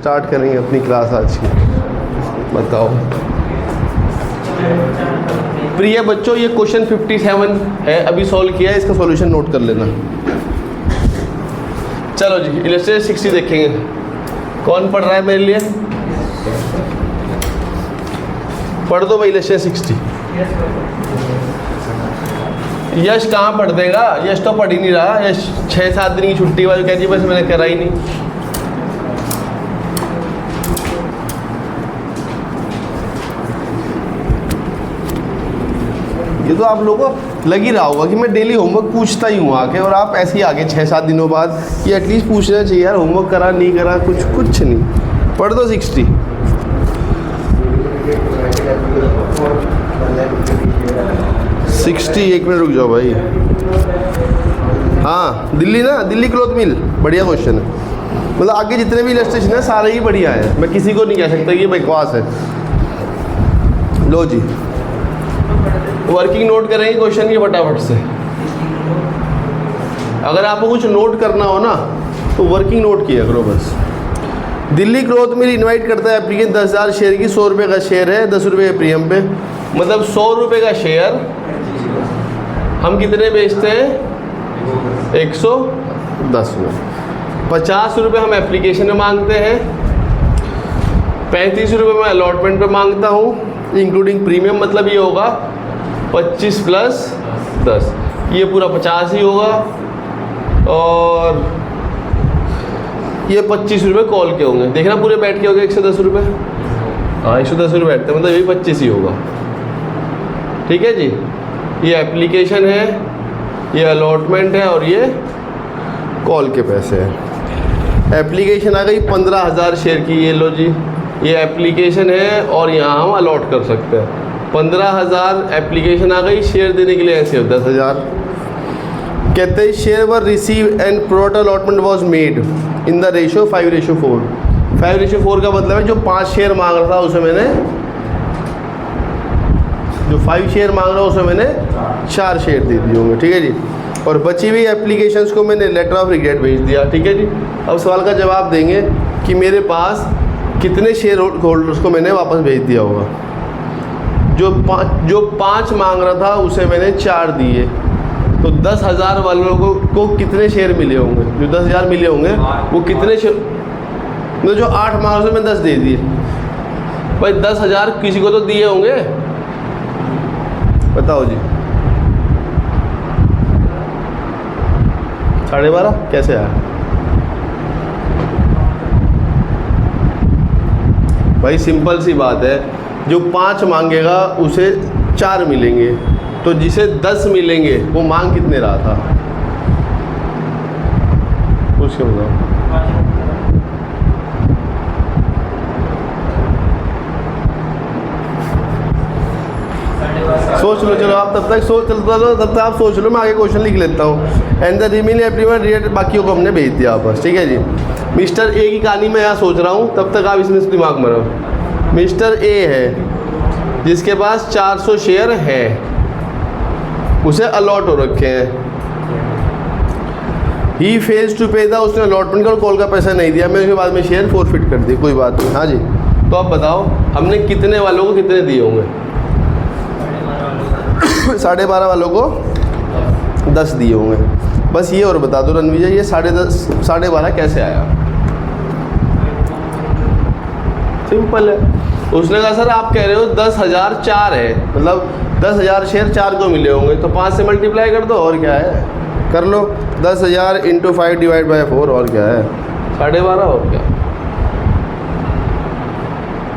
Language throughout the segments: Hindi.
स्टार्ट करेंगे अपनी क्लास आज की। बताओ प्रिय बच्चों, ये क्वेश्चन 57 है, अभी सॉल्व किया है, इसका सॉल्यूशन नोट कर लेना। चलो जी, इलस्ट्रेशन 60 देखेंगे। कौन पढ़ रहा है मेरे लिए? पढ़ दो भाई इलस्ट्रेशन 60। यश कहाँ पढ़ देगा? यश तो पढ़ ही नहीं रहा। यश 6-7 दिन की छुट्टी वाली कह दी, बस मैंने करा ही नहीं। ये तो आप लोगों को लग ही रहा होगा कि मैं डेली होमवर्क पूछता ही हूँ आके, और आप ऐसे ही आगे 6-7 दिनों बाद ये एटलीस्ट पूछना चाहिए यार, होमवर्क करा नहीं करा, कुछ नहीं। पढ़ दो 60। एक मिनट रुक जाओ भाई। हाँ, दिल्ली ना, दिल्ली क्लॉथ मिल, बढ़िया क्वेश्चन है। मतलब आगे जितने भी इलस्ट्रेशन है सारे ही बढ़िया है, मैं किसी को नहीं कह सकता ये बकवास है। लो जी, वर्किंग नोट करेंगे क्वेश्चन की फटाफट से। अगर आपको कुछ नोट करना हो ना तो वर्किंग नोट किया करो बस। दिल्ली क्लॉथ मिल इनवाइट करता है एप्लीकेंट 10,000 शेयर की, 100 रुपये का शेयर है, 10 रुपये के प्रीमियम पे, मतलब 100 रुपये का शेयर हम कितने बेचते हैं? 110 में। 50 रुपये हम एप्लीकेशन में मांगते हैं, 35 रुपये मैं अलॉटमेंट पे मांगता हूँ इंक्लूडिंग प्रीमियम, मतलब ये होगा 25 + 10, ये पूरा 50 ही होगा, और ये 25 रुपये कॉल के होंगे। देखना पूरे बैठ के हो गए 110 रुपये। हाँ, 110 रुपये बैठते हैं, मतलब ये 25 ही होगा। ठीक है जी, ये एप्लीकेशन है, ये अलॉटमेंट है, और ये कॉल के पैसे हैं। एप्लीकेशन आ गई 15,000 शेयर की, ये लो जी, ये एप्लीकेशन है, और यहाँ हम अलॉट कर सकते हैं। 15,000 एप्लीकेशन आ गई, शेयर देने के लिए ऐसे 10,000। कहते हैं share were receive and product allotment was made in the ratio 5:4। 5:4 का मतलब है जो 5 शेयर मांग रहा था उसे मैंने, जो 5 शेयर मांग रहा था उसे मैंने 4 शेयर दे दिए होंगे। ठीक है जी, और बची हुई एप्लीकेशंस को मैंने लेटर ऑफ रिग्रेट भेज दिया। ठीक है जी, अब सवाल का जवाब देंगे कि मेरे पास कितने शेयर होल्डर्स को मैंने वापस भेज दिया होगा। जो 5 मांग रहा था उसे मैंने 4 दिए, तो 10,000 वालों को कितने शेयर मिले होंगे? जो 10,000 मिले होंगे वो कितने शेयर, मतलब जो 8 मांग रहे थे मैंने 10 दे दिए भाई, 10,000 किसी को तो दिए होंगे। बताओ जी, 12.5 कैसे आया भाई? सिंपल सी बात है, जो 5 मांगेगा उसे 4 मिलेंगे, तो जिसे 10 मिलेंगे वो मांग कितने रहा था? पूछ के बताओ। सोच लो, चलो आप तब तक सोच, तब तक आप सोच लो, मैं आगे क्वेश्चन लिख लेता हूँ। एंड द रिमेनिंग एप्लीमेंट रेट, बाकियों को हमने भेज दिया वापस। ठीक है जी, मिस्टर ए की कहानी मैं यहाँ सोच रहा हूँ, तब तक आप इसमें दिमाग में रहो। मिस्टर ए है जिसके पास 400 शेयर है, उसे अलॉट हो रखे हैं। He fails to pay the, उसने अलॉटमेंट का और कॉल का पैसा नहीं दिया, मैं उसके बाद में शेयर फॉरफिट कर दी, कोई बात नहीं। हाँ जी, तो आप बताओ हमने कितने वालों को कितने दिए होंगे? 12.5 वालों को 10 दिए होंगे। बस ये और बता दो रणविजय, ये 12.5 कैसे आया? सिंपल है, उसने कहा सर आप कह रहे हो 10,000 4 है, मतलब 10,000 शेयर 4 को मिले होंगे, तो 5 से मल्टीप्लाई कर दो, और क्या है, कर लो। 10,000 × 5 / 4, और क्या है, 12.5, और क्या,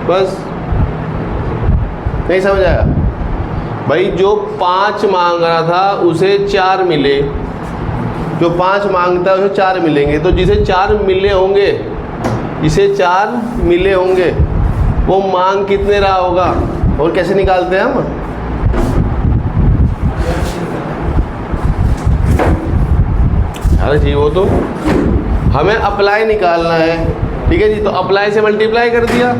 बस। नहीं समझ आया भाई? जो 5 मांग रहा था उसे 4 मिले, जो 5 मांगता है उसे 4 मिलेंगे, तो जिसे 4 मिले होंगे, जिसे 4 मिले होंगे वो मांग कितने रहा होगा? और कैसे निकालते हैं हम? अरे जी, वो तो हमें अप्लाई निकालना है। ठीक है जी, तो अप्लाई से मल्टीप्लाई कर दिया,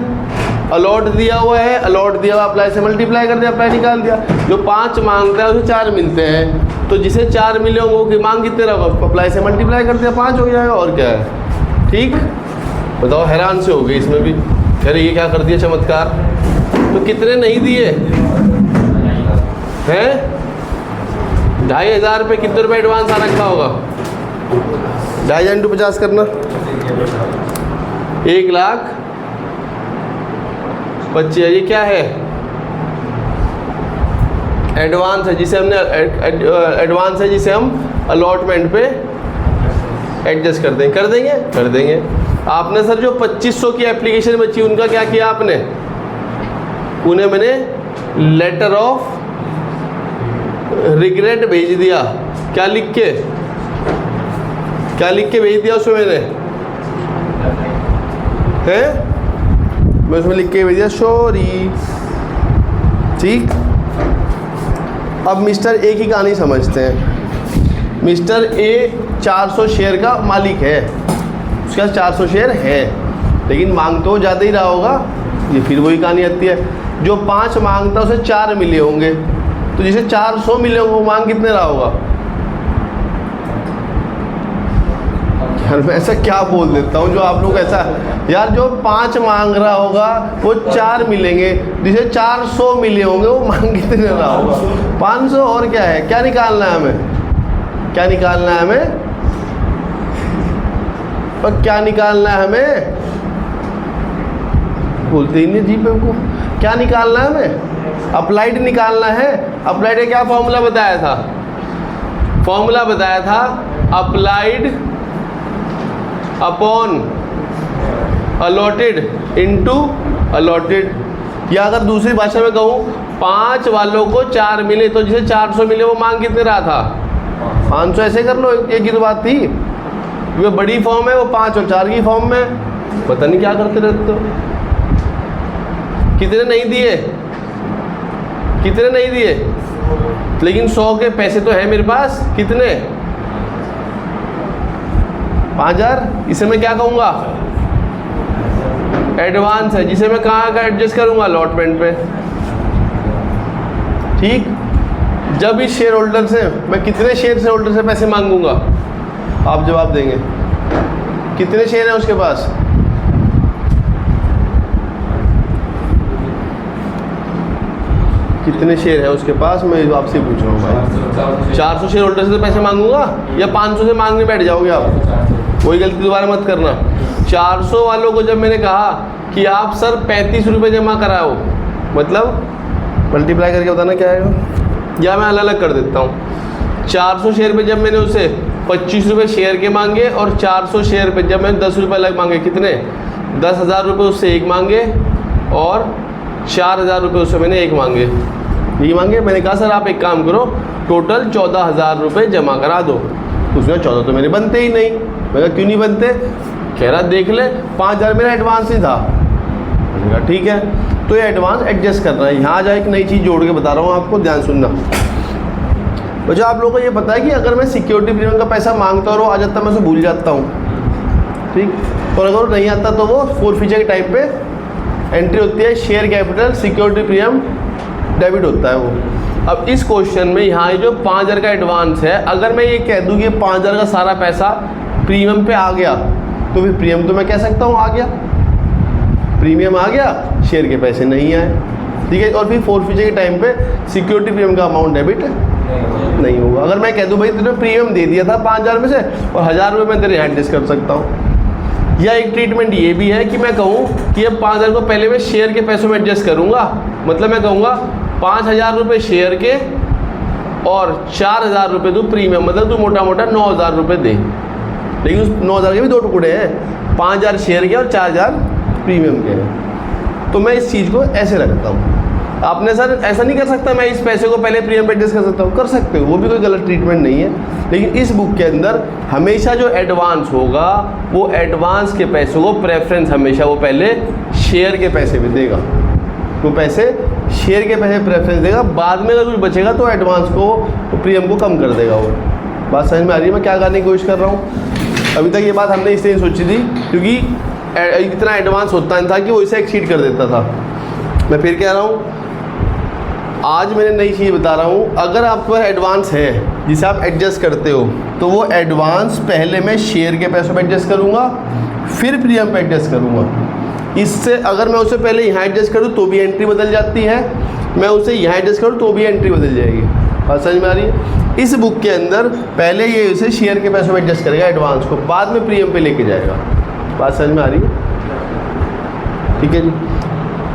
अलॉट दिया हुआ है, अलॉट दिया हुआ, अप्लाई से मल्टीप्लाई कर दिया, अप्लाई निकाल दिया। जो 5 मांगता है उसे 4 मिलते हैं, तो जिसे 4 मिले होंगे वो की मांग कितने रहा, अप्लाई से मल्टीप्लाई कर दिया, 5 हो जाएगा, और क्या है। ठीक, बताओ, हैरान से हो गए इसमें भी, अरे ये क्या कर दिया चमत्कार। तो कितने नहीं दिए हैं? 2,500 रुपये, कितने रुपये एडवांस आ रखा होगा? 2,500 इंटू 50 करना, 1,25,000। ये क्या है? एडवांस है, जिसे हमने एडवांस है जिसे हम अलॉटमेंट पे एडजस्ट कर देंगे। कर देंगे। आपने सर जो 2500 की एप्लीकेशन बची उनका क्या किया आपने? उन्हें मैंने लेटर ऑफ रिग्रेट भेज दिया। क्या लिख के भेज दिया उसमें मैंने? हैं? मैं उसमें लिख के भेज दिया सॉरी। ठीक। अब मिस्टर ए की कहानी समझते हैं। मिस्टर ए 400 शेयर का मालिक है, उसके पास 400 शेयर है, लेकिन मांग तो ज़्यादा ही रहा होगा। ये फिर वही कहानी आती है, जो 5 मांगता उसे 4 मिले होंगे, तो जिसे 400 मिले होंगे वो मांग कितने रहा होगा? यार मैं ऐसा क्या बोल देता हूँ जो आप लोग ऐसा, यार जो 5 मांग रहा होगा वो 4 मिलेंगे, जिसे 400 मिले होंगे वो मांग कितने रहा होगा? 500। और क्या है? क्या निकालना है हमें? क्या निकालना है हमें? पर क्या निकालना है हमें? बोलते ही नहीं जी पे को। क्या निकालना है हमें? अप्लाइड निकालना है। अप्लाइड का क्या फॉर्मूला बताया था? फॉर्मूला बताया था applied upon allotted into allotted. या अगर दूसरी भाषा में कहूँ, 5 वालों को 4 मिले, तो जिसे 400 मिले वो मांग कितने रहा था? 500। ऐसे कर लो, एक ही तो बात थी। वो बड़ी फॉर्म है, वो 5 और 4 की फॉर्म में। पता नहीं क्या करते रहते हो। कितने नहीं दिए? लेकिन 100 के पैसे तो है मेरे पास। कितने? 5,000। इसे मैं क्या कहूँगा? एडवांस है, जिसे मैं कहाँ का एडजस्ट करूँगा? अलॉटमेंट पे। ठीक। जब इस शेयर होल्डर से मैं कितने शेयर होल्डर से पैसे मांगूंगा? आप जवाब देंगे। कितने शेयर हैं उसके पास? कितने शेयर है उसके पास? मैं आपसे पूछ रहा हूँ भाई। 400 शेयर होल्डर से तो पैसे मांगूंगा, या 500 से मांगने बैठ जाओगे आप? वही गलती दोबारा मत करना। 400 वालों को जब मैंने कहा कि आप सर 35 रुपये जमा कराओ, मतलब मल्टीप्लाई करके बताना क्या है, या मैं अलग अलग कर देता हूँ। 400 शेयर पे जब मैंने उसे 25 रुपये शेयर के मांगे, और 400 शेयर पे जब मैंने 10 रुपये अलग मांगे, कितने? 10,000 रुपये उससे एक मांगे, और 4,000 रुपये उससे मैंने एक मांगे। यही मांगे। मैंने कहा सर आप एक काम करो, टोटल 14,000 रुपये जमा करा दो। उसमें 14 तो मेरे बनते ही नहीं। मैं कहा क्यों नहीं बनते? कह रहा देख ले 5,000 मेरा एडवांस ही था। मैंने कहा ठीक है, तो ये एडवांस एडजस्ट करना है। यहाँ जाए एक नई चीज़ जोड़ के बता रहा हूँ आपको, ध्यान सुनना। मुझे आप लोगों को ये पता है कि अगर मैं सिक्योरिटी प्रीमियम का पैसा मांगता और वो आ जाता मैं उसे भूल जाता हूँ, ठीक। और अगर नहीं आता तो वो फोरफीचर के टाइप पे एंट्री होती है, share capital security premium debit होता है वो। अब इस क्वेश्चन में यहाँ जो 5,000 का एडवांस है, अगर मैं ये कह दूँ कि 5,000 का सारा पैसा प्रीमियम पे आ गया, तो फिर प्रीमियम तो मैं कह सकता हूँ आ गया, प्रीमियम आ गया, शेयर के पैसे नहीं आए, ठीक है। और फिर फोरफीचर के टाइम पे सिक्योरिटी प्रीमियम का अमाउंट डेबिट नहीं होगा। अगर मैं कह दूँ भाई तूने प्रीमियम दे दिया था 5,000 में से और 1,000 रुपये मैं तेरे एडजस्ट कर सकता हूँ। या एक ट्रीटमेंट ये भी है कि मैं कहूँ कि अब 5,000 को पहले मैं शेयर के पैसों में एडजस्ट करूँगा, मतलब मैं कहूँगा 5,000 रुपये शेयर के और 4,000 रुपये तू प्रीमियम, मतलब तू मोटा मोटा 9,000 रुपये दे। लेकिन उस 9,000 के भी 2 टुकड़े हैं, 5,000 शेयर के और 4,000 प्रीमियम के हैं। तो मैं इस चीज़ को ऐसे रखता हूँ। आपने सर ऐसा नहीं कर सकता मैं इस पैसे को पहले प्रीमियम पे एडजस्ट कर सकता हूँ, कर सकते हो, वो भी कोई गलत ट्रीटमेंट नहीं है। लेकिन इस बुक के अंदर हमेशा जो एडवांस होगा वो एडवांस के पैसों को प्रेफरेंस हमेशा वो पहले शेयर के पैसे पे देगा, वो पैसे शेयर के पैसे प्रेफरेंस देगा। बाद में अगर कुछ बचेगा तो एडवांस को तो प्रीमियम को कम कर देगा। वो बात समझ में आ रही है मैं क्या करने की कोशिश कर रहा हूँ? अभी तक ये बात हमने इसलिए सोची थी क्योंकि इतना एडवांस होता नहीं था कि वो इसे एक्सीड कर देता था। मैं फिर कह रहा हूँ, आज मैंने नई चीज़ बता रहा हूँ। अगर आपके पास एडवांस है जिसे आप एडजस्ट करते हो, तो वो एडवांस पहले मैं शेयर के पैसों में एडजस्ट करूँगा, फिर प्रीमियम पे एडजस्ट करूँगा। इससे अगर मैं उसे पहले यहाँ एडजस्ट करूँ तो भी एंट्री बदल जाती है, मैं उसे यहाँ एडजस्ट करूँ तो भी एंट्री बदल जाएगी। बात समझ में आ रही है? इस बुक के अंदर पहले ये उसे शेयर के पैसों में एडजस्ट करेगा एडवांस को, बाद में प्रीमियम पे लेके जाएगा। बात समझ में आ रही है? ठीक है जी।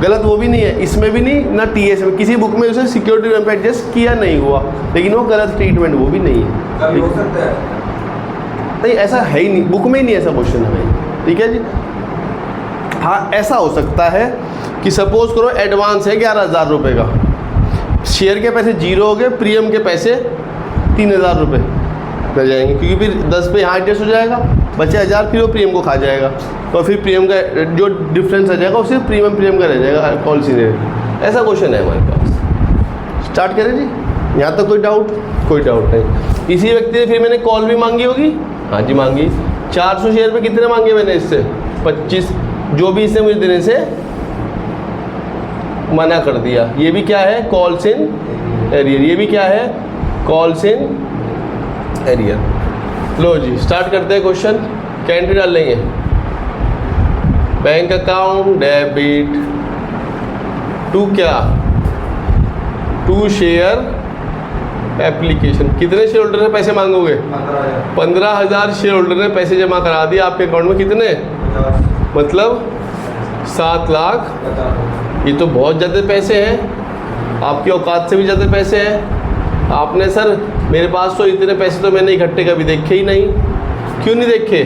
गलत वो भी नहीं है, इसमें भी नहीं ना टीएस में, किसी बुक में उसे सिक्योरिटी प्रीमियम पे एडजस्ट किया नहीं हुआ, लेकिन वो गलत ट्रीटमेंट वो भी नहीं है। हो सकता है नहीं, ऐसा है ही नहीं, बुक में ही नहीं ऐसा क्वेश्चन है भाई। ठीक है जी। हाँ, ऐसा हो सकता है कि सपोज करो एडवांस है 11,000 रुपये का, शेयर के पैसे 0 हो गए, प्रीमियम के पैसे 3,000 रुपये कर जाएंगे, क्योंकि फिर 10 पे यहाँ एडजस्ट हो जाएगा, बचे 1,000 फिर वो प्रीमियम को खा जाएगा, तो फिर प्रीमियम का जो डिफरेंस आ जाएगा वो सिर्फ प्रीमियम का रह जाएगा पॉलिसी रेट। ऐसा क्वेश्चन है हमारे पास। स्टार्ट करें जी। यहाँ तक कोई डाउट? कोई डाउट नहीं। इसी व्यक्ति ने फिर मैंने कॉल भी मांगी होगी, हाँ जी मांगी। 400 शेयर पे कितने मांगे मैंने इससे? 25, जो भी इसने मुझे देने से मना कर दिया। ये भी क्या है? Calls in arrear. ये भी क्या है? Calls in arrear. लो जी, स्टार्ट करते हैं क्वेश्चन। क्या एंट्री डाल लेंगे? बैंक अकाउंट डेबिट टू क्या? To share application. कितने शेयर होल्डर ने पैसे मांगोगे? 15,000 शेयर होल्डर ने पैसे जमा करा दिए आपके अकाउंट में। कितने? मतलब 7 लाख। ये तो बहुत ज़्यादा पैसे हैं, आपकी औकात से भी ज़्यादा पैसे हैं। आपने सर मेरे पास तो इतने पैसे तो मैंने इकट्ठे कभी देखे ही नहीं। क्यों नहीं देखे?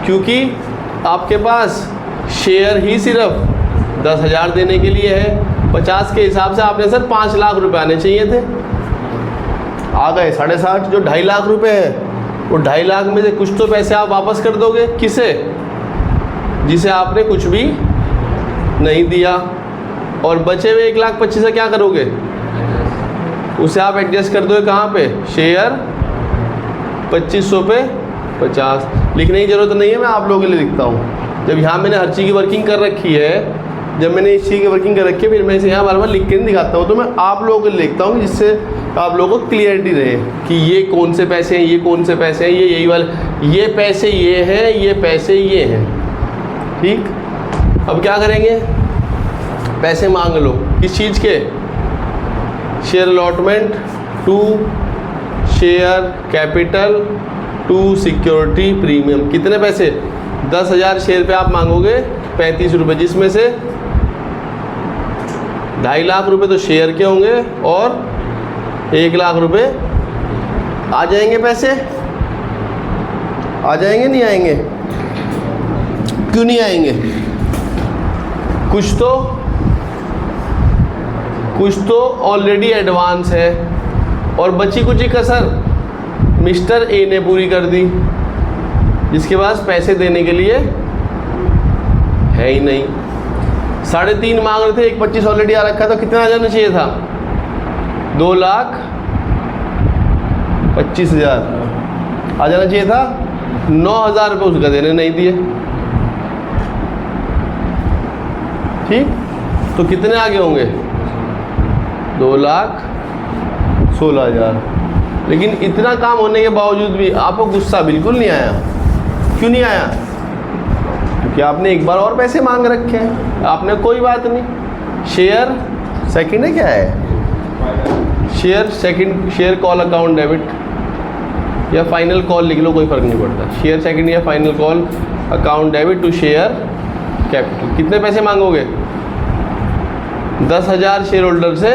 क्योंकि आपके पास शेयर ही सिर्फ 10,000 देने के लिए है। 50 के हिसाब से आपने सर 5 लाख रुपए आने चाहिए थे, आ गए 60.5। जो 2.5 लाख रुपए है, वो 2.5 लाख में से कुछ तो पैसे आप वापस कर दोगे। किसे? जिसे आपने कुछ भी नहीं दिया। और बचे हुए 1,25,000 क्या करोगे? उसे आप एडजस्ट कर दोगे कहाँ पे? शेयर 2500 पे 50। लिखने की ज़रूरत नहीं है, मैं आप लोगों के लिए लिखता हूँ। जब यहाँ मैंने हर चीज़ की वर्किंग कर रखी है, जब मैंने इस चीज़ की वर्किंग कर रखी है, फिर मैं इसे यहाँ बार बार लिख के नहीं दिखाता हूँ, तो मैं आप लोगों के लिए लिखता हूँ जिससे आप लोगों को क्लियरिटी रहे कि ये कौन से पैसे हैं, ये कौन से पैसे हैं, ये यही वाले, ये पैसे ये हैं, ये पैसे ये हैं। ठीक। अब क्या करेंगे? पैसे मांग लो। किस चीज़ के? Share allotment to share capital to security premium. कितने पैसे? 10,000 शेयर पे आप मांगोगे 35 रुपये, जिसमें से 2.5 लाख रुपए तो शेयर के होंगे और 1 लाख रुपए आ जाएंगे। पैसे आ जाएंगे नहीं आएंगे? क्यों नहीं आएंगे? कुछ तो ऑलरेडी एडवांस है और बची कुछ ही कसर मिस्टर ए ने पूरी कर दी, जिसके पास पैसे देने के लिए है ही नहीं। 3.5 मांग रहे थे, 1,25 ऑलरेडी आ रखा था। कितना आ जाना चाहिए था? 2,25,000 आ जाना चाहिए था। 9,000 रुपये उसका देने नहीं दिए। ठीक। तो कितने आगे होंगे? 2,16,000। लेकिन इतना काम होने के बावजूद भी आपको गुस्सा बिल्कुल नहीं आया। क्यों नहीं आया? क्योंकि आपने एक बार और पैसे मांग रखे हैं। आपने कोई बात नहीं। शेयर सेकंड है, क्या है? Share second, share call account debit या फाइनल कॉल लिख लो, कोई फ़र्क नहीं पड़ता। शेयर सेकंड या final call account debit to share capital. कितने पैसे मांगोगे? 10,000 शेयर होल्डर से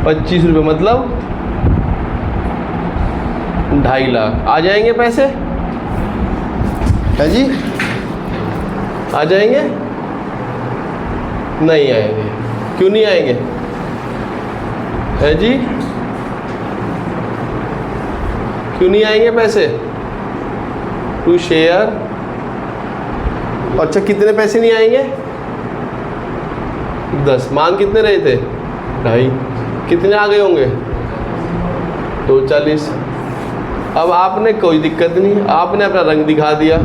25 रुपये, मतलब 2.5 लाख। आ जाएंगे पैसे? है जी? आ जाएंगे? नहीं आएंगे। क्यों नहीं आएंगे? है जी? क्यों नहीं आएंगे पैसे? To share. अच्छा, कितने पैसे नहीं आएंगे? 10। मांग कितने रहे थे? 2.5। कितने आ गए होंगे? 240। अब आपने कोई दिक्कत नहीं, आपने अपना रंग दिखा दिया।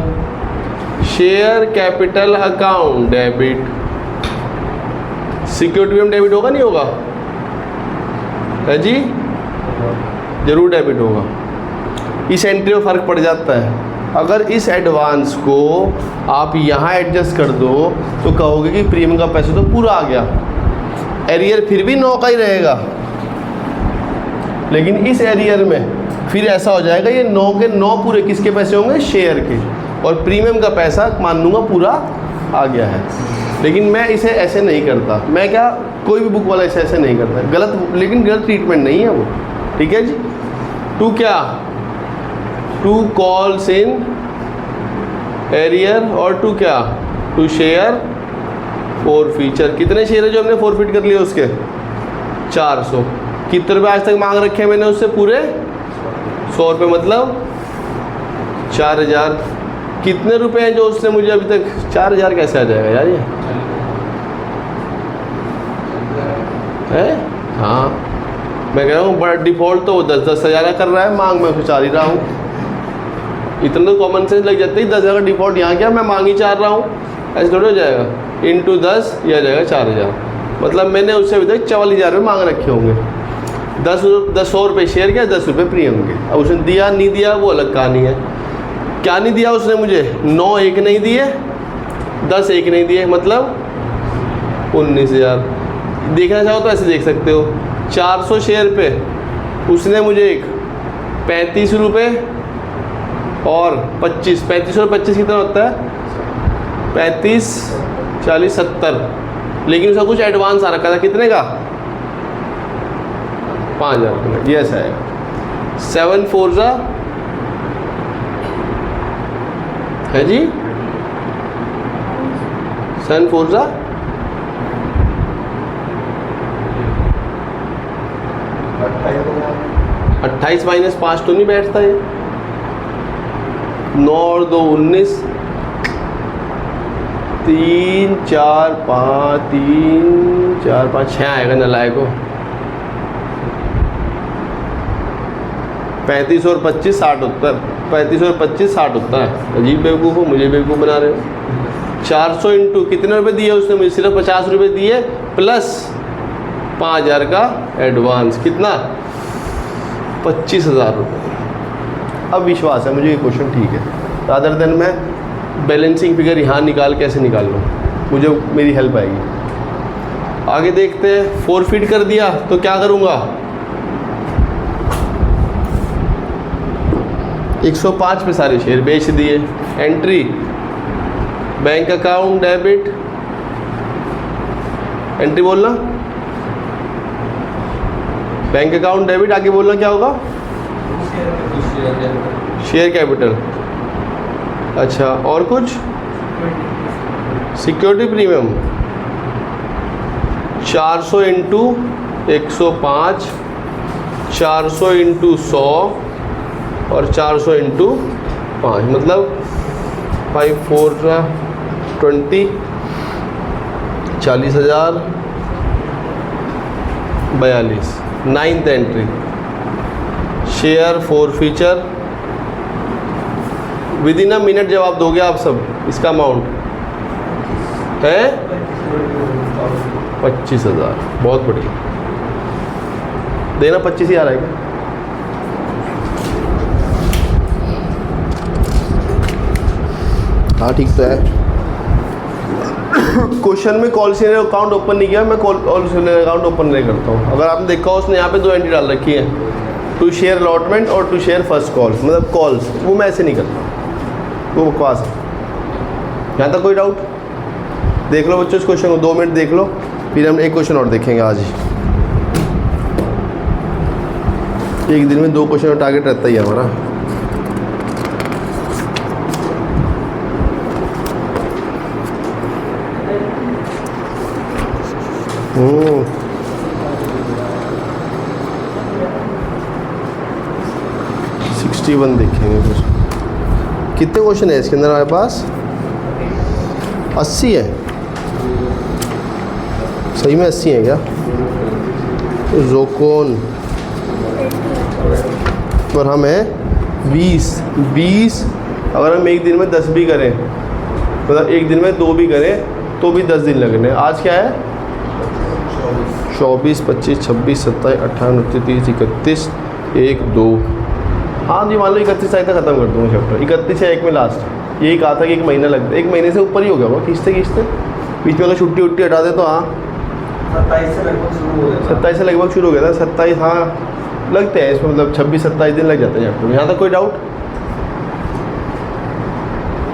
Share capital account debit. Security में डेबिट होगा नहीं होगा? है जी? जरूर डेबिट होगा। इस एंट्री में फ़र्क पड़ जाता है। अगर इस एडवांस को आप यहाँ एडजस्ट कर दो तो कहोगे कि प्रीमियम का पैसा तो पूरा आ गया, एरियर फिर भी 9 का ही रहेगा, लेकिन इस एरियर में फिर ऐसा हो जाएगा ये 9 के 9 पूरे किसके पैसे होंगे, शेयर के, और प्रीमियम का पैसा मान लूँगा पूरा आ गया है। लेकिन मैं इसे ऐसे नहीं करता, मैं क्या कोई भी बुक वाला इसे ऐसे नहीं करता, गलत, लेकिन गलत ट्रीटमेंट नहीं है वो, ठीक है जी। टू क्या, टू कॉल्स इन एरियर, और टू क्या, टू शेयर फोर फीचर। कितने शेयर है जो हमने फोरफिट कर लिए उसके, 400। कितने रुपये आज तक मांग रखे हैं मैंने उससे, पूरे 100 रुपये, मतलब 4000। कितने रुपए हैं जो उसने मुझे अभी तक, 4000 कैसे आ जाएगा यार ये है? हाँ मैं कह रहा हूँ बड़ा डिफ़ॉल्ट तो वो 10-10 हज़ार कर रहा है, मांग मैं कुछ चाह ही रहा हूँ। इतना तो कॉमन सेंस लग जाता है, 10 हज़ार का डिफ़ॉल्ट यहाँ क्या, मैं मांग ही चाह रहा हूँ, ऐसे थोड़ा हो जाएगा। इंटू 10 यह आ जाएगा 4000, मतलब मैंने उससे अभी तक 44,000 रुपये मांग रखे होंगे। 100 रुपये शेयर किया, 10 रुपये प्रीमियम के। अब उसने दिया नहीं दिया वो अलग कहानी है। क्या नहीं दिया उसने मुझे, 9 एक नहीं दिए, 10 एक नहीं दिए, मतलब 19,000। देखना चाहो तो ऐसे देख सकते हो, 400 शेयर पे उसने मुझे एक 35 रुपये और 25, 35 और 25 कितना होता है, 35, 40, 70, लेकिन उसका कुछ एडवांस आ रखा था, कितने का, 5,000 रुपये। ये ऐसा आएगा। 7 4 है जी, 7 4 28 माइनस 5 तो नहीं बैठता ये, 9 और 2 19, 3 4 5 3 4 5 6 आएगा नलायक को। 35 और 25 60 होता है, 35 और 25 60 होता है। अजीब बेवकूफ़ हो, मुझे बेवकूफ़ बना रहे हो। 400 इंटू कितने रुपए दिए उसने मुझे, सिर्फ 50 रुपये दिए प्लस 5,000 का एडवांस, कितना, 25,000 रुपये। अब विश्वास है मुझे ये क्वेश्चन ठीक है, रादर देन मैं बैलेंसिंग फिगर यहाँ निकाल कैसे निकाल लूँ, मुझे मेरी हेल्प आएगी। आगे देखते हैं। फोरफिट कर दिया तो क्या करूँगा, 105 पे सारे शेयर बेच दिए। Entry bank account debit, entry बोलना बैंक अकाउंट डेबिट, आगे बोलना क्या होगा, शेयर कैपिटल। अच्छा और कुछ, सिक्योरिटी प्रीमियम 400 इंटू 105, 400 इंटू 100 और 400 इंटू 5, मतलब 5 4 20, 40,000, 42। 9th entry, share four feature. With in a minute जवाब दोगे आप सब, इसका अमाउंट है 25,000। बहुत बढ़िया, देना 25 ही आ रहा है क्या? हाँ ठीक तो है। क्वेश्चन में कॉल सेलर अकाउंट ओपन नहीं किया, मैं कॉल सेलर अकाउंट ओपन नहीं करता हूँ। अगर आपने देखा उसने यहाँ पे 2 एंट्री डाल रखी है, टू शेयर अलॉटमेंट और टू शेयर फर्स्ट कॉल, मतलब कॉल्स, वो मैं ऐसे नहीं करता, वो बकवास है। यहाँ तक कोई डाउट? देख लो बच्चों इस क्वेश्चन को, 2 मिनट देख लो, फिर हम एक क्वेश्चन और देखेंगे आज ही। एक दिन में 2 क्वेश्चन का टारगेट रहता ही है हमारा। ओह 61 देखेंगे फिर। कितने क्वेश्चन है इसके अंदर हमारे पास? 80 है। सही में 80 है क्या? जोकोन पर हम है 20। अगर हम एक दिन में 10 भी करें, मतलब एक दिन में 2 भी करें तो भी 10 दिन लगने। आज क्या है? 24, 25, 26, 27, 28, 29, 30, 31, 1, 2, हाँ जी, मान लो 31 तारीख तक खत्म कर दूँगा चैप्टर, 31 या 1 में लास्ट। यही कहा था कि 1 महीना लगता है, 1 महीने से ऊपर ही हो गया होगा खींचते बीच में अगर छुट्टी उट्टी हटा दे तो। हाँ 27 से लगभग शुरू हो गया था। 27 से लगभग शुरू हो गया था, 27 हाँ लगते हैं इसमें, मतलब 26-27 दिन लग जाते हैं चैप्टर में। यहाँ तक कोई डाउट?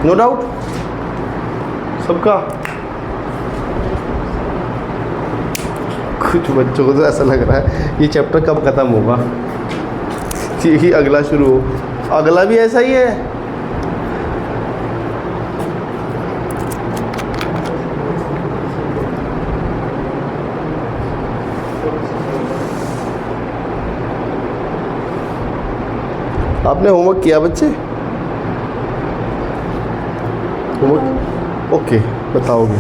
नो डाउट सबका? कुछ बच्चों को तो ऐसा लग रहा है ये चैप्टर कब ख़त्म होगा, यही अगला शुरू हो। अगला भी ऐसा ही है। आपने होमवर्क किया बच्चे? होमवर्क ओके, बताओगे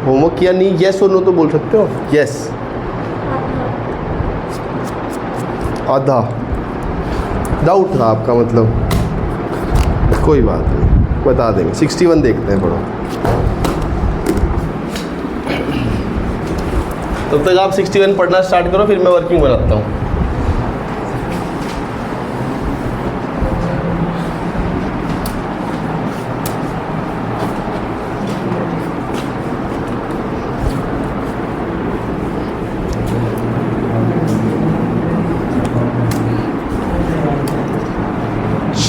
होमवर्क किया नहीं? यस और नो तो बोल सकते हो। यस आधा डाउट था आपका, मतलब कोई बात नहीं, बता देंगे। 61 देखते हैं, पढ़ो। तब तक आप 61 पढ़ना स्टार्ट करो, फिर मैं वर्किंग बनाता हूँ।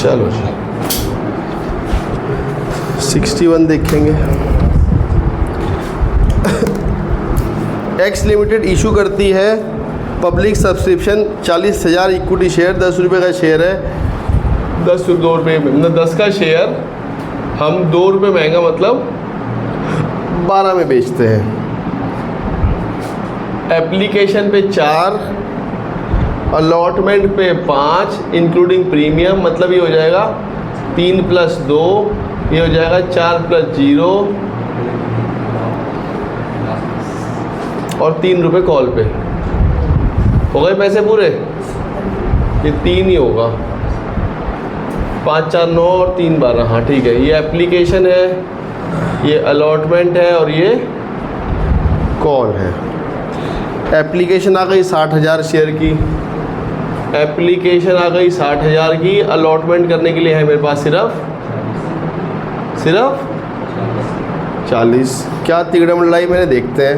चलो जी 61 देखेंगे। एक्स लिमिटेड इशू करती है पब्लिक सब्सक्रिप्शन 40,000 इक्विटी शेयर, 10 रुपये का शेयर है, 2 रुपये में, मतलब 10 का शेयर हम 2 रुपये महंगा मतलब 12 में बेचते हैं। एप्लीकेशन पे 4, अलॉटमेंट पे 5 इंक्लूडिंग प्रीमियम, मतलब ये हो जाएगा 3 + 2, ये हो जाएगा 4 + 0 और 3 रुपये कॉल पे। हो गए पैसे पूरे? ये 3 ही होगा, 5 4 9 और 3 12। हाँ ठीक है, ये एप्लीकेशन है, ये अलॉटमेंट है और ये कॉल है। एप्लीकेशन आ गई 60,000 शेयर की, एप्लीकेशन आ गई 60,000 की। अलॉटमेंट करने के लिए है मेरे पास सिर्फ 40। क्या तिगड़मलाई मैंने देखते हैं।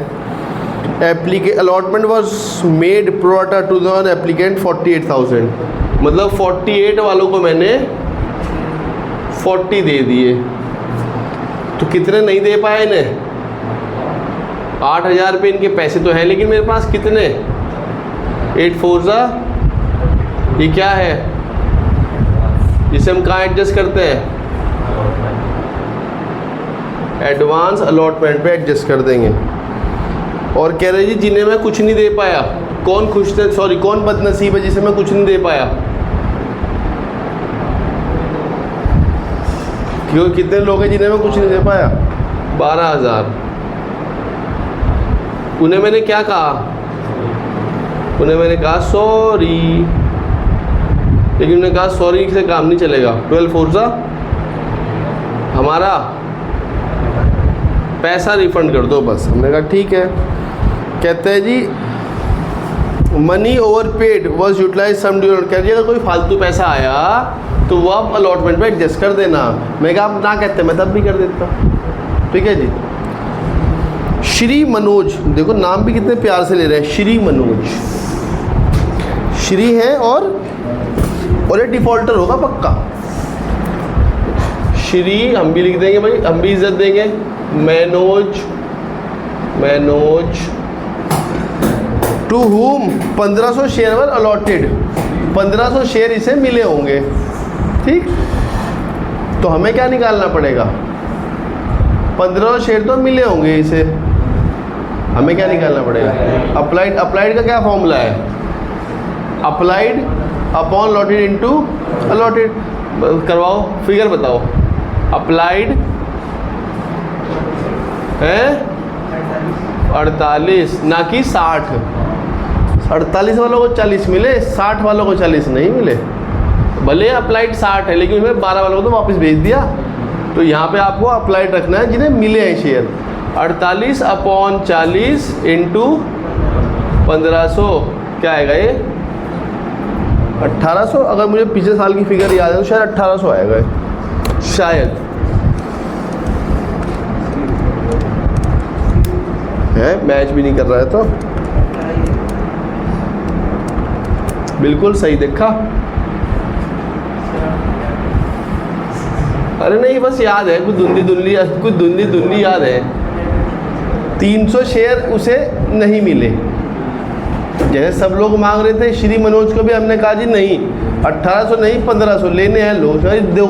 Allotment was made pro rata to the applicant 48,000, मतलब 48 वालों को मैंने 40 दे दिए। तो कितने नहीं दे पाए इन्हें? 8,000 रुपये इनके पैसे तो हैं, लेकिन मेरे पास कितने? 8 4 ज़ा ये क्या है, इसे हम कहाँ एडजस्ट करते हैं? एडवांस अलॉटमेंट पे एडजस्ट कर देंगे। और कह रहे जी जिन्हें मैं कुछ नहीं दे पाया, कौन खुश थे, सॉरी कौन बदनसीब है जिसे मैं कुछ नहीं दे पाया? क्यों, कितने लोग हैं जिन्हें मैं कुछ नहीं दे पाया? 12,000। उन्हें मैंने क्या कहा? उन्हें मैंने कहा सॉरी, लेकिन उन्होंने कहा सॉरी से काम नहीं चलेगा। 12 4 ज़ा हमारा पैसा रिफंड कर दो बस। हमने कहा ठीक है। कहते हैं जी money overpaid was utilize some during, कह रही अगर कोई फालतू पैसा आया तो वो आप अलॉटमेंट में एडजस्ट कर देना। मैं कहा आप ना कहते मैं तब भी कर देता। ठीक है जी। श्री मनोज, देखो नाम भी कितने प्यार से ले रहे हैं, श्री मनोज। श्री है और ये डिफॉल्टर होगा पक्का। श्री हम भी लिख देंगे भाई, हम भी इज्जत देंगे। Mannose to whom 1500 share were allotted, 1500 share इसे मिले होंगे। ठीक, तो हमें क्या निकालना पड़ेगा? 1500 शेयर तो मिले होंगे इसे, हमें क्या निकालना पड़ेगा? अप्लाइड का क्या फॉर्मूला है? Applied upon allotted into allotted. करवाओ, फिगर बताओ। अप्लाइड है 48 ना कि 60। 48 वालों को 40 मिले, 60 वालों को 40 नहीं मिले। भले अप्लाइड 60 है, लेकिन उसमें 12 वालों को तो वापस भेज दिया। तो यहाँ पे आपको अप्लाइड रखना है जिन्हें मिले हैं शेयर। 48 अपॉन 40 इंटू 1500 क्या आएगा ये? 1800, अगर मुझे पिछले साल की फिगर याद है तो शायद 1800 आएगा शायद, है मैच भी नहीं कर रहा है तो बिल्कुल सही देखा। अरे नहीं बस याद है, कुछ धुंधली धुंधली याद है। 300 शेयर उसे नहीं मिले, जैसे सब लोग मांग रहे थे। श्री मनोज को भी हमने कहा जी नहीं 1800 नहीं 1500 लेने हैं, लो दो।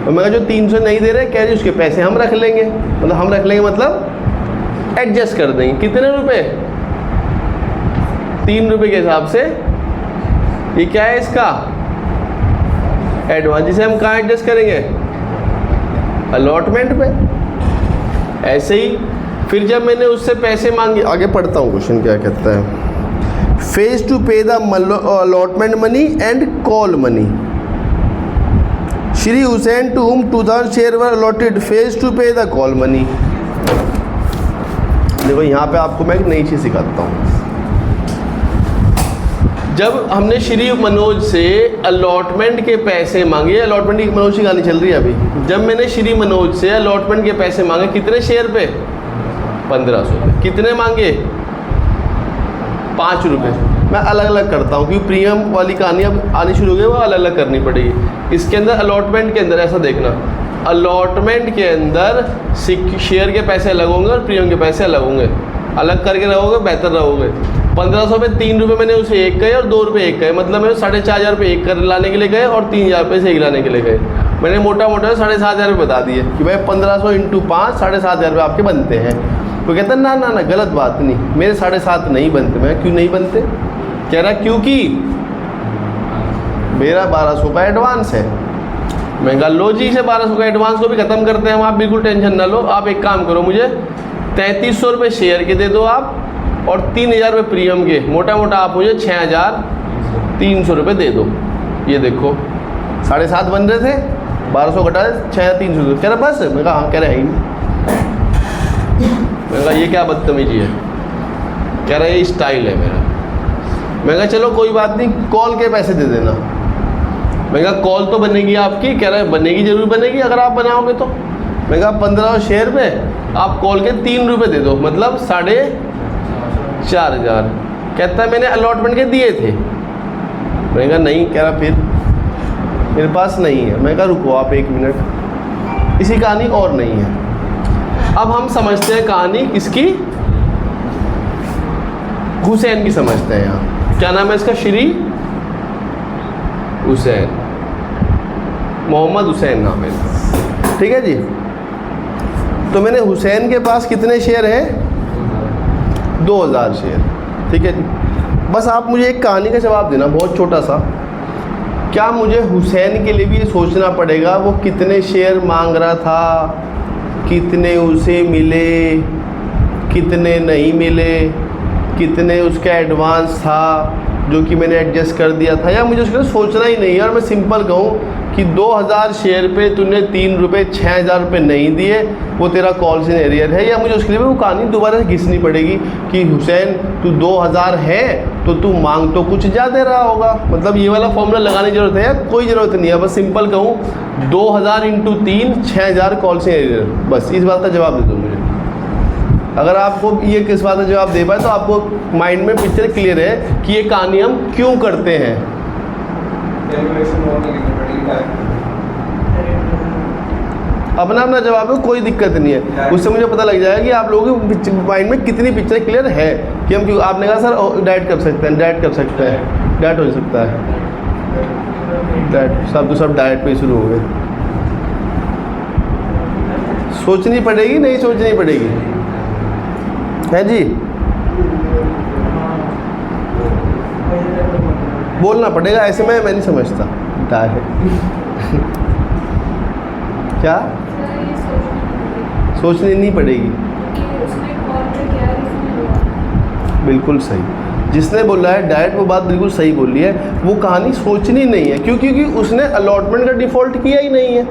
और मैं जो 300 नहीं दे रहे, कह रही उसके पैसे हम रख लेंगे, मतलब हम रख लेंगे मतलब एडजस्ट कर देंगे। कितने रुपए? 3 रुपए के हिसाब से। ये क्या है इसका एडवांस, जिसे हम कहाँ एडजस्ट करेंगे? अलॉटमेंट पे। ऐसे ही फिर जब मैंने उससे पैसे मांगे, आगे पढ़ता हूँ क्वेश्चन क्या कहता है। Fails to pay the allotment money and call money. Shri Hussain to whom 2000 share were allotted fails to pay the call money. देखो यहाँ पे आपको मैं एक नई चीज़ सिखाता हूँ। जब हमने श्री मनोज से अलॉटमेंट के पैसे मांगे, अलॉटमेंट की मनोज की गानी चल रही है अभी। जब मैंने श्री मनोज से अलॉटमेंट के पैसे मांगे, कितने शेयर पे? 1500 पे। कितने मांगे? 5 रुपये। मैं अलग अलग करता हूँ क्योंकि प्रीमियम वाली कहानी अब आनी शुरू हो गई, वो अलग अलग करनी पड़ेगी। इसके अंदर अलॉटमेंट के अंदर ऐसा देखना, अलॉटमेंट के अंदर शेयर के पैसे अलग होंगे और प्रीमियम के पैसे अलग होंगे। अलग करके रहोगे बेहतर रहोगे। 1500 में 3 रुपये मैंने उसे एक कहे और 2 रुपये एक कहे, मतलब मैंने 4500 रुपये एक कर लाने के लिए गए और 3000 रुपये से एक लाने के लिए गए। मैंने मोटा मोटा 7500 रुपये बता दिए कि भाई 1500 × 5 7500 रुपये आपके बनते हैं। तो कहता है ना ना ना गलत बात नहीं, मेरे 7.5 नहीं बनते। मैं क्यों नहीं बनते? कह रहा क्योंकि मेरा 1200 का एडवांस है। मैं कहा लो जी, से 1200 का एडवांस को भी ख़त्म करते हैं हम, आप बिल्कुल टेंशन ना लो। आप एक काम करो, मुझे 3300 रुपये शेयर के दे दो आप, और 3000 रुपये प्रीमियम के। मोटा मोटा आप मुझे 6300 रुपये दे दो। ये देखो 7.5 बन रहे थे, 1200 घटा 6300। कह रहा बस। मैं कहा हाँ। कह रहा है ही नहीं। मैं कहा ये क्या बदतमीजी है? कह रहा ये स्टाइल है मेरा। मैं कहा चलो कोई बात नहीं, कॉल के पैसे दे देना। मैं कहा कॉल तो बनेगी आपकी। कह रहा है बनेगी, जरूर बनेगी अगर आप बनाओगे तो। मैं कहा 1500 शेयर पे आप कॉल के 3 रुपये दे दो, मतलब 4500। कहता है मैंने अलॉटमेंट के दिए थे। मैं कहा नहीं। कह रहा फिर मेरे पास नहीं है। मैं कहा रुको आप 1 मिनट, इसी कहानी और नहीं है। अब हम समझते हैं कहानी किसकी? हुसैन की समझते हैं। यहाँ क्या नाम है इसका? श्री हुसैन, मोहम्मद हुसैन नाम है। ठीक है जी। तो मैंने हुसैन के पास कितने शेयर हैं? 2000 शेयर। ठीक है जी। बस आप मुझे एक कहानी का जवाब देना, बहुत छोटा सा। क्या मुझे हुसैन के लिए भी सोचना पड़ेगा वो कितने शेयर मांग रहा था, कितने उसे मिले, कितने नहीं मिले, कितने उसका एडवांस था जो कि मैंने एडजस्ट कर दिया था, या मुझे उसके लिए सोचना ही नहीं है? और मैं सिंपल कहूँ कि 2000 शेयर पे तूने 3 रुपये 6000 रुपये नहीं दिए, वो तेरा कॉल इन एरियर है, या मुझे उसके लिए वो कहानी दोबारा से घिसनी पड़ेगी कि हुसैन तू 2000 है तो तू मांग तो कुछ ज़्यादा रहा होगा? मतलब ये वाला फॉर्मूला लगाने की ज़रूरत है या कोई ज़रूरत नहीं है? बस सिंपल कहूँ 2000 × 3 6000 कॉल इन एरियर। बस इस बात का जवाब दे दो मुझे। अगर आपको ये किस बात का जवाब दे पाए तो आपको माइंड में पिक्चर क्लियर है कि ये कहानी हम क्यों करते हैं। अपना अपना जवाब है, कोई दिक्कत नहीं है। उससे मुझे पता लग जाएगा कि आप लोगों के माइंड में कितनी पिक्चर क्लियर है कि हम क्यों। आपने कहा सर डाइट कर सकते हैं, डाइट कर सकते हैं, डाइट हो सकता है, डाइट सब तो सब डाइट पे शुरू हो गए। सोचनी पड़ेगी, नहीं सोचनी पड़ेगी, है जी? बोलना पड़ेगा, ऐसे मैं नहीं समझता। डाइट क्या सोचनी नहीं पड़ेगी? बिल्कुल सही। जिसने बोला है डाइट वो बात बिल्कुल सही बोली है। वो कहानी सोचनी नहीं है, क्योंकि उसने अलॉटमेंट का डिफ़ॉल्ट किया ही नहीं है।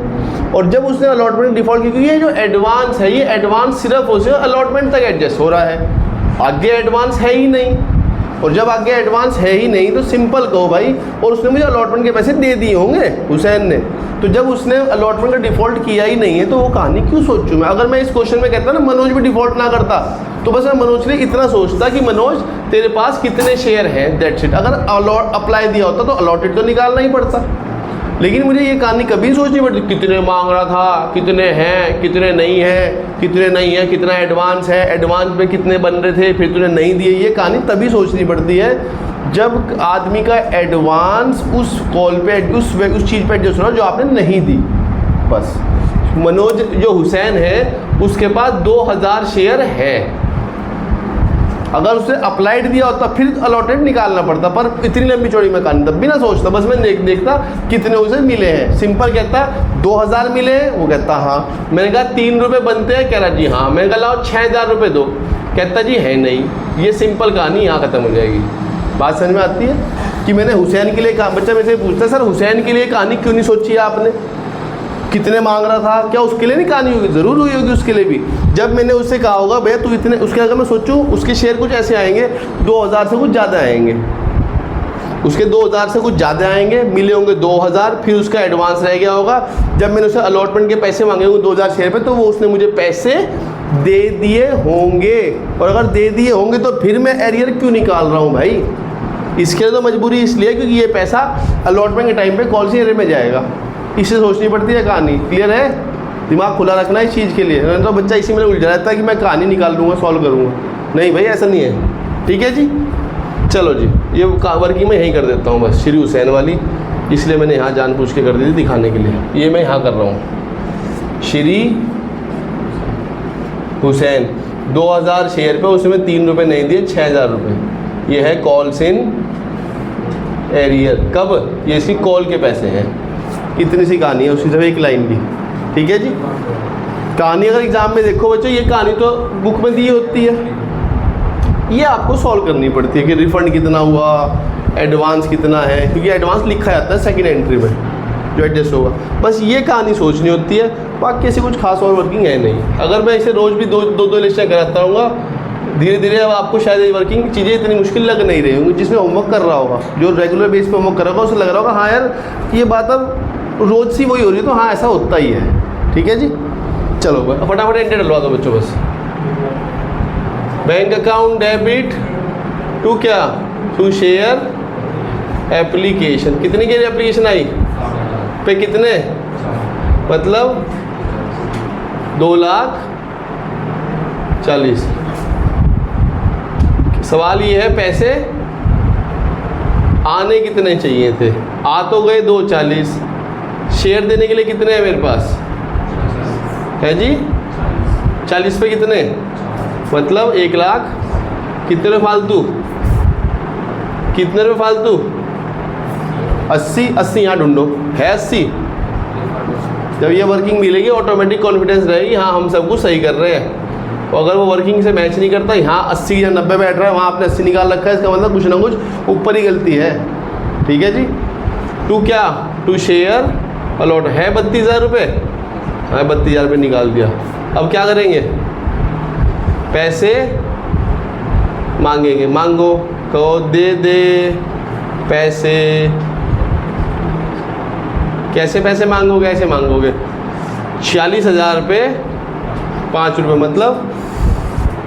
और जब उसने अलॉटमेंट डिफ़ॉल्ट किया, क्योंकि ये जो एडवांस है, ये एडवांस सिर्फ उसे अलॉटमेंट तक एडजस्ट हो रहा है, आगे एडवांस है ही नहीं। और जब आगे एडवांस है ही नहीं तो सिंपल कहो भाई, और उसने मुझे अलॉटमेंट के पैसे दे दिए होंगे हुसैन ने, तो जब उसने अलॉटमेंट का डिफ़ॉल्ट किया ही नहीं है तो वो कहानी क्यों सोचूं मैं। अगर मैं इस क्वेश्चन में कहता ना मनोज भी डिफ़ॉल्ट ना करता तो बस मैं मनोज के लिए इतना सोचता कि मनोज तेरे पास कितने शेयर हैं, दैट्स इट। अगर अप्लाई दिया होता तो अलॉटेड तो निकालना ही पड़ता, लेकिन मुझे ये कहानी कभी सोचनी पड़ती कितने मांग रहा था, कितने हैं, कितने नहीं हैं, कितने नहीं है, कितना एडवांस है, एडवांस में कितने बन रहे थे फिर तूने नहीं दिए। ये कहानी तभी सोचनी पड़ती है जब आदमी का एडवांस उस कॉल पे उस चीज़ पे एडजस्ट हो रहा जो आपने नहीं दी। बस मनोज जो हुसैन है उसके पास 2000 शेयर है, अगर उसने अप्लाइड दिया होता फिर अलॉटेड निकालना पड़ता, पर इतनी लंबी चौड़ी मैं कहानी तब भी ना सोचता, बस मैं देखता कितने उसे मिले हैं। सिंपल कहता 2000 मिले हैं, वो कहता हाँ। मैंने कहा 3 रुपये बनते हैं, कह रहा जी हाँ। मैंने कहा लाओ 6000 रुपये दो, कहता जी है नहीं। ये सिंपल कहानी यहाँ ख़त्म हो जाएगी। बात समझ में आती है कि मैंने हुसैन के लिए कहा। बच्चा मेरे से पूछता है सर हुसैन के लिए कहानी क्यों नहीं सोची आपने, कितने मांग रहा था, क्या उसके लिए नहीं कहानी होगी? ज़रूर हुई होगी उसके लिए भी। जब मैंने उससे कहा होगा भैया तू इतने, उसके अगर मैं सोचूं उसके शेयर कुछ ऐसे आएंगे 2000 से कुछ ज़्यादा आएंगे, उसके 2000 से कुछ ज़्यादा आएंगे, मिले होंगे 2000, फिर उसका एडवांस रह गया होगा। जब मैंने उसे अलॉटमेंट के पैसे मांगे होंगे 2000 शेयर पे, तो वो उसने मुझे पैसे दे दिए होंगे, और अगर दे दिए होंगे तो फिर मैं एरियर क्यों निकाल रहा हूँ भाई? इसके लिए तो मजबूरी इसलिए क्योंकि ये पैसा अलॉटमेंट के टाइम पे कॉल से एरियर में जाएगा। इससे सोचनी पड़ती है कहानी। क्लियर है? दिमाग खुला रखना इस चीज़ के लिए। नहीं तो बच्चा इसी में उलझा रहता है कि मैं कहानी निकाल लूँगा, सॉल्व करूँगा। नहीं भाई ऐसा नहीं है। ठीक है जी, चलो जी, ये वर्किंग में यहीं कर देता हूँ बस, श्री हुसैन वाली, इसलिए मैंने यहाँ जानबूझ के कर दी थी दिखाने के लिए। ये मैं यहाँ कर रहा हूँ, श्री हुसैन 2000 शेयर पे उसमें 3 रुपये नहीं दिए, 6000 रुपये। ये है कॉल्स इन एरियर। कब? ये इसकी कॉल के पैसे हैं। इतनी सी कहानी है, उसकी सिर्फ एक लाइन की। ठीक है जी। कहानी अगर एग्जाम में देखो बच्चों, ये कहानी तो बुक में दी होती है, ये आपको सॉल्व करनी पड़ती है कि रिफंड कितना हुआ, एडवांस कितना है, क्योंकि एडवांस लिखा जाता है सेकंड एंट्री में जो एडजस्ट होगा। बस ये कहानी सोचनी होती है, बाकी ऐसी कुछ खास और वर्किंग है नहीं। अगर मैं इसे रोज़ भी दो लेक्चर कराता रहूँगा, धीरे धीरे अब आपको शायद ये वर्किंग चीज़ें इतनी मुश्किल लग नहीं रही होंगी। जिसमें होमवर्क कर रहा होगा, जो रेगुलर बेस पे होमवर्क कर रहा होगा, उसे लग रहा होगा हाँ यार ये बात अब रोज़ सी वही हो रही है, तो हाँ ऐसा होता ही है। ठीक है जी, चलो फटाफट एंटर डलवा दो बच्चों बस। बैंक अकाउंट डेबिट टू क्या? To share application. कितनी की एप्लीकेशन आई पे? कितने? मतलब 2,40,000। सवाल ये है पैसे आने कितने चाहिए थे? आ तो गए 2,40,000। शेयर देने के लिए कितने हैं मेरे पास? है जी 40 पे कितने? मतलब 1,00,000। कितने रुपये फालतू? कितने रुपये फालतू? 80। 80 यहाँ ढूंढो, है 80। जब ये वर्किंग मिलेगी ऑटोमेटिक कॉन्फिडेंस रहेगी, हाँ हम सब कुछ सही कर रहे हैं। और अगर वो वर्किंग से मैच नहीं करता, यहाँ 80 या 90 बैठ रहा है, वहाँ आपने 80 निकाल रखा है, इसका मतलब कुछ ना कुछ ऊपर ही गलती है। ठीक है जी। टू क्या? टू शेयर अलॉट है 32,000 रुपये। हाँ 32,000 रुपये निकाल दिया। अब क्या करेंगे? पैसे मांगेंगे। मांगो, कहो दे दे पैसे। कैसे पैसे मांगोगे? ऐसे मांगोगे 46,000 रुपये 5 रुपये, मतलब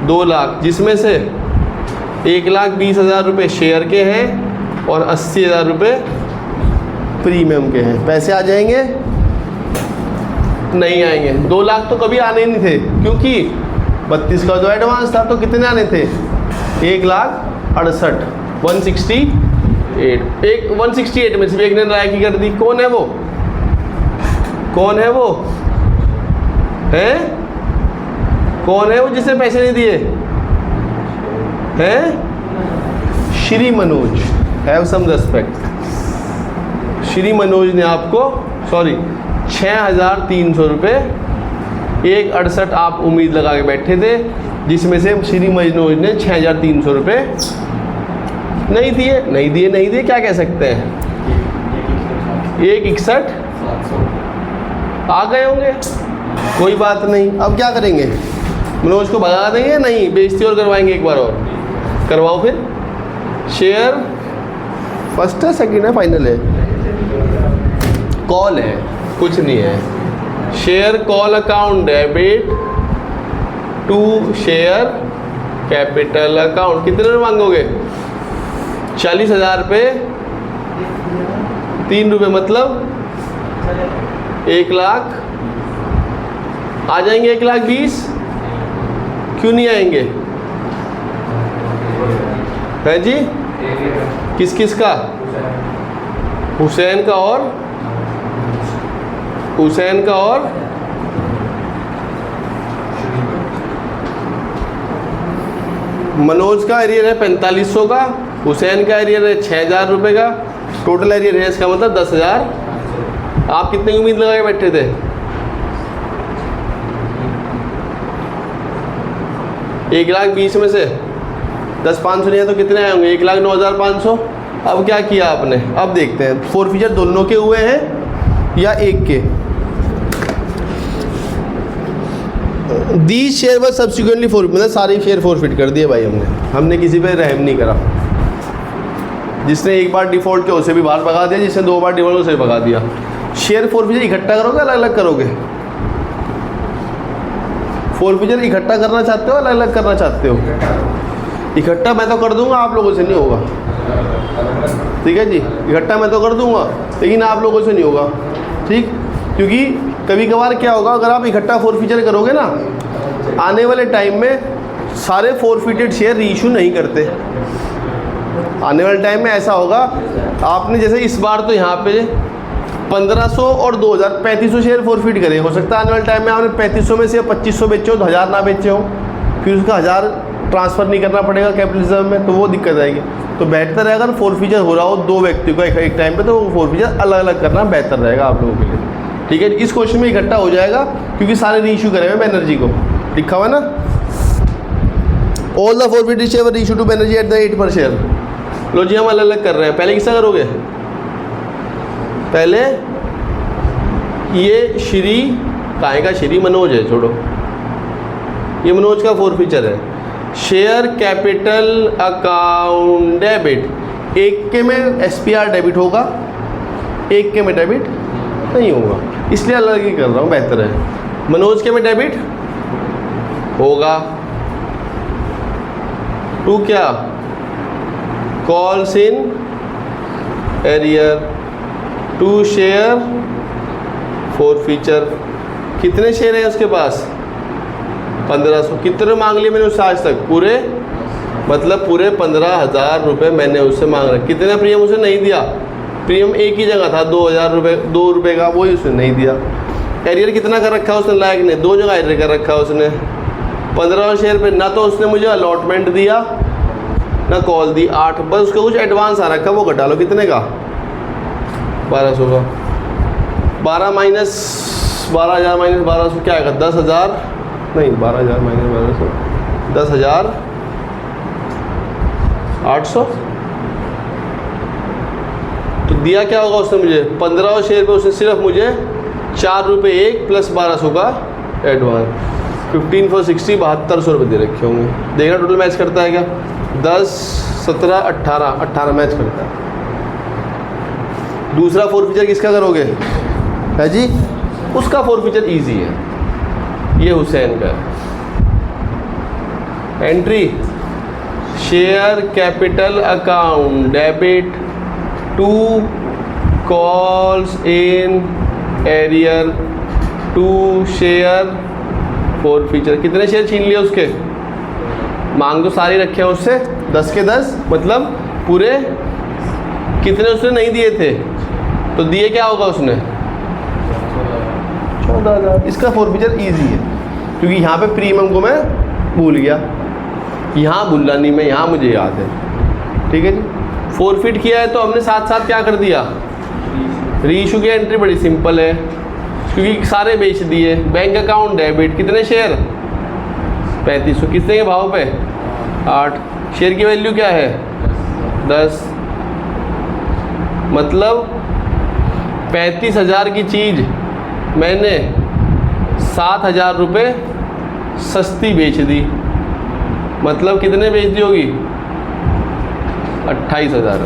2,00,000, जिसमें से 1,20,000 रुपये शेयर के हैं और 80,000 रुपये प्रीमियम के हैं। पैसे आ जाएंगे? नहीं आएंगे। 2,00,000 तो कभी आने ही नहीं थे, क्योंकि 32 का जो एडवांस था। तो कितने आने थे? 1,68,000, 168। 168 में से एक ने राय की कर दी। कौन है वो? कौन है वो? है कौन है वो जिसने पैसे नहीं दिए? हैं? Shri Manoj. Have some respect. Shri Manoj ने आपको 6,300 रुपये 1,68 आप उम्मीद लगा के बैठे थे, जिसमें से श्री मनोज ने 6,300 रुपये नहीं दिए। नहीं दिए नहीं दिए क्या कह सकते हैं? 1,61 आ गए होंगे। कोई बात नहीं। अब क्या करेंगे? मनोज को भगा देंगे? नहीं, बेइज्जती और करवाएंगे। एक बार और करवाओ फिर। शेयर फर्स्ट है, सेकंड है, फाइनल है, कॉल है, कुछ नहीं है। Share call account debit to share capital account. कितने में मांगोगे? 40,000 पे 3 रुपये, मतलब 1,00,000 आ जाएंगे। 1,20,000 क्यों नहीं आएंगे? है जी? किस किस का? हुसैन का और मनोज का एरियर है 4500 का, हुसैन का एरियर है 6,000 रुपये का, टोटल एरियर है इसका मतलब 10,000। आप कितने की उम्मीद लगा के बैठे थे? 1,20,000 में से 10,500 नहीं है तो कितने आए होंगे? 1,09,500। अब क्या किया आपने? अब देखते हैं फोरफीचर दोनों के हुए हैं या एक के। दी शेयर वर सब्सिक्वेंटली फोरफिट, मतलब सारे शेयर फोरफिट कर दिए भाई हमने किसी पे रहम नहीं करा। जिसने एक बार डिफॉल्ट किया उसे भी बाहर भगा दिया, जिसने 2 बार डिफॉल्ट उसे भगा दिया। शेयर फोरफिचर इकट्ठा करोगे अलग अलग करोगे? फोरफिचर इकट्ठा करना चाहते हो अलग अलग करना चाहते हो? इकट्ठा मैं तो कर दूंगा, आप लोगों से नहीं होगा। ठीक है जी, इकट्ठा मैं तो कर दूंगा लेकिन आप लोगों से नहीं होगा। ठीक, क्योंकि कभी कभार क्या होगा, अगर आप इकट्ठा फोरफिचर करोगे ना, आने वाले टाइम में सारे फोरफिटेड शेयर रीइशू नहीं करते। आने वाले टाइम में ऐसा होगा, आपने जैसे इस बार तो यहाँ पे 1500 और 2000 3500 शेयर फोरफिट करे। हो सकता है आने वाले टाइम में आपने 3500 में से 2500 बेचे हो तो 1000 ना बेचे हो, फिर उसका 1000 ट्रांसफ़र नहीं करना पड़ेगा कैपिटलिज्म में, तो वो दिक्कत आएगी। तो बेहतर है अगर फोरफिचर हो रहा हो 2 व्यक्ति को एक टाइम पे, तो फोरफिचर अलग अलग करना बेहतर रहेगा आप लोगों के लिए। ठीक है, इस क्वेश्चन में इकट्ठा हो जाएगा क्योंकि सारे रीइशू करे हुए बैनर्जी को, लिखा हुआ है ना। All the forfeited share were reissue to Banerjee at the 8 per share. लो जी, हम अलग अलग कर रहे हैं। पहले किसका करोगे? पहले ये श्री काय का? श्री मनोज है, छोड़ो, ये मनोज का फोरफिचर है। शेयर कैपिटल अकाउंट डेबिट, एक के में SPR डेबिट होगा, एक के में डेबिट नहीं होगा, इसलिए अलग ही कर रहा हूँ, बेहतर है। मनोज के में डेबिट होगा टू क्या? Calls in arrear to share forfeiture. कितने शेयर हैं उसके पास? 1500। कितने मांग लिए मैंने उससे आज तक? पूरे, मतलब पूरे 15,000 रुपये मैंने उससे मांग रहा। कितने प्रीमियम उसे नहीं दिया? प्रीमियम एक ही जगह था 2,000 रुपये, 2 रुपये का, वही उसने नहीं दिया। एरियर कितना कर रखा है उसने? लायक ने 2 जगह एरियर कर रखा है उसने। 15 शेयर पे ना तो उसने मुझे अलॉटमेंट दिया ना कॉल दी। 8 बस उसका कुछ एडवांस आ रखा, वो घटा लो। कितने का? 1200 का। 12 माइनस 12,000 माइनस 1200 क्या आएगा? 10,000 नहीं, 12,000 माइनस 1200 10,800। तो दिया क्या होगा उसने मुझे? 15 शेयर पे उसने सिर्फ मुझे 4 रुपये एक प्लस 1200 का एडवांस। 15 for 60 7200 रुपये दे रखे होंगे। देखना टोटल मैच करता है क्या? 10 17 18 मैच करता है। दूसरा फोरफिचर किसका करोगे? है जी, उसका फोरफिचर इजी है, ये हुसैन का। Entry share capital account debit to calls in arrear to share forfeiture. कितने शेयर छीन लिए उसके? मांग तो सारे रखे हैं उससे 10 के 10, मतलब पूरे। कितने उसने नहीं दिए थे तो दिए क्या होगा उसने? 14,000। इसका फोरफिचर इजी है क्योंकि यहाँ पे प्रीमियम को मैं भूल गया, यहाँ भूलना नहीं मैं, यहाँ मुझे याद है। ठीक है जी, फोरफिट किया है तो हमने साथ साथ क्या कर दिया? रीइशू की एंट्री बड़ी सिंपल है क्योंकि सारे बेच दिए। बैंक अकाउंट डेबिट, कितने शेयर? 3500। कितने के भाव पे? 8। शेयर की वैल्यू क्या है? 10। मतलब 35,000 की चीज़ मैंने 7,000 रुपये सस्ती बेच दी। मतलब कितने बेच दी होगी? 28,000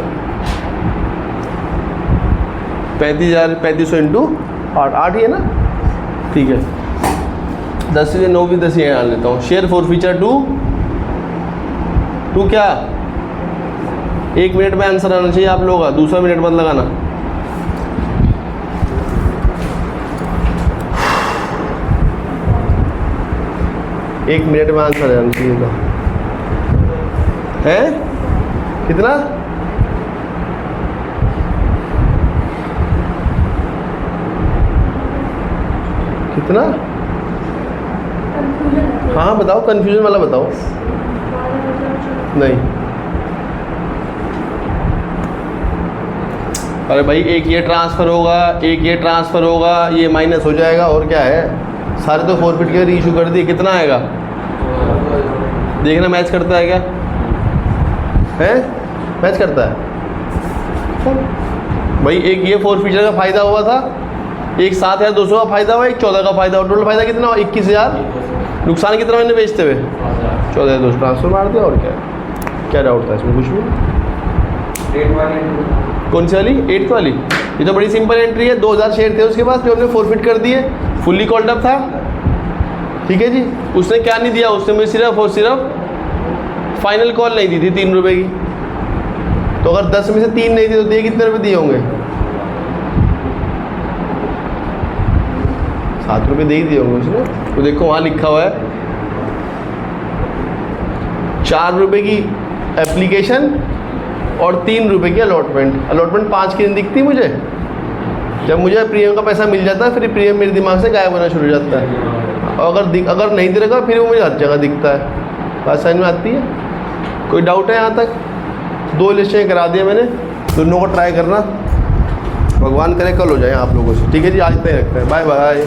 35,000 इंटू 8 ही है ना, ठीक है। 10 से 9 भी 10 यहाँ लेता हूँ। शेयर फॉर फीचर टू क्या 1 मिनट में आंसर आना चाहिए आप लोगों का, दूसरा मिनट मत लगाना। एक मिनट में आंसर आना चाहिए तो है कितना? कितना? हाँ बताओ, कंफ्यूजन वाला बताओ। नहीं, अरे भाई एक ये ट्रांसफ़र होगा, एक ये ट्रांसफ़र होगा, ये माइनस हो जाएगा और क्या है, सारे तो फॉरफिट के रीइशू कर दिए। कितना आएगा देखना, मैच करता है क्या है? मैच करता है भाई। एक ये फॉरफिटर का फ़ायदा हुआ था, एक 7,200 का फ़ायदा हुआ, एक 14 का फ़ायदा हुआ। टोटल फ़ायदा कितना हुआ? 21,000। नुकसान कितना मैंने बेचते हुए? 14,200 ट्रांसफ़र मार दिया। और क्या डाउट था इसमें? कुछ भी। कौन सी वाली? 8th वाली। ये तो बड़ी सिंपल एंट्री है। 2,000 शेयर थे उसके पास जो हमने फॉरफिट कर दिए, फुल्ली कॉल्ड अप था, ठीक है जी। उसने क्या नहीं दिया, उसने मुझे सिर्फ और सिर्फ फाइनल कॉल नहीं दी थी 3 रुपये की। तो अगर 10 में से 3 नहीं दी तो दिए कितने रुपये दिए होंगे? 7 रुपये दे ही दिए होंगे उसने। तो देखो वहाँ लिखा हुआ है 4 रुपये की एप्लीकेशन और 3 रुपये की अलॉटमेंट। अलॉटमेंट 5 की नहीं दिखती मुझे। जब मुझे प्रीमियम का पैसा मिल जाता है फिर प्रीमियम मेरे दिमाग से गायब होना शुरू हो जाता है। और अगर नहीं दिखेगा फिर वो मुझे हर जगह दिखता है। बात समझ में आती है? कोई डाउट है यहाँ तक? 2 लिस्टें करा दिए मैंने, दोनों को ट्राई करना। भगवान करे कल हो जाए आप लोगों से। ठीक है जी, आज तक रखते हैं। Bye bye.